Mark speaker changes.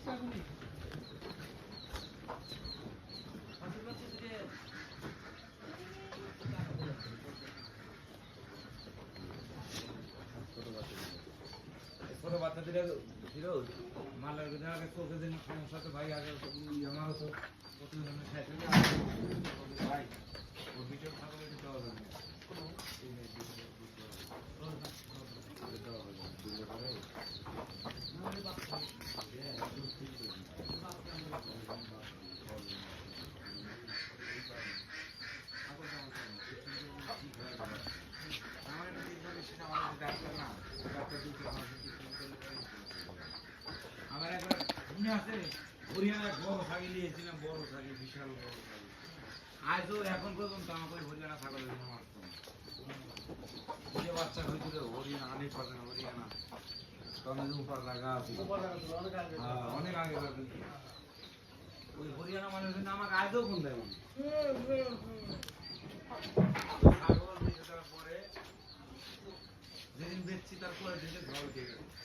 Speaker 1: ছোট বাচ্চাদের ফিরোজ মালার আগে চোখে দিন সমস্যা তো ভাই আগে আমার হতো প্রতিদিনের সাইকেল ভাই ওর ভিডিও থাকলে দিতে হবে আমার একবার মনে আছে হরিয়ানায় বড় ছাগল নিয়েছিলাম, বড় ছাগল, বিশাল বড় ছাগল। আজও এখন পর্যন্ত আমাকে হরিয়ানা ছাগলের জন্য মারতো যে বাচ্চা হয়েছিল হরিয়ানা আনে পারে না, হরিয়ানা তখন উপর লাগা আছে অনেক আগে ওই হরিয়ানা মানুষের জন্য আমাকে আজও ফোন দেয় ছাগল বেঁচে তার পরে যেদিন বেচছি তারপরে দিকে ঝড় দিয়ে গেছে।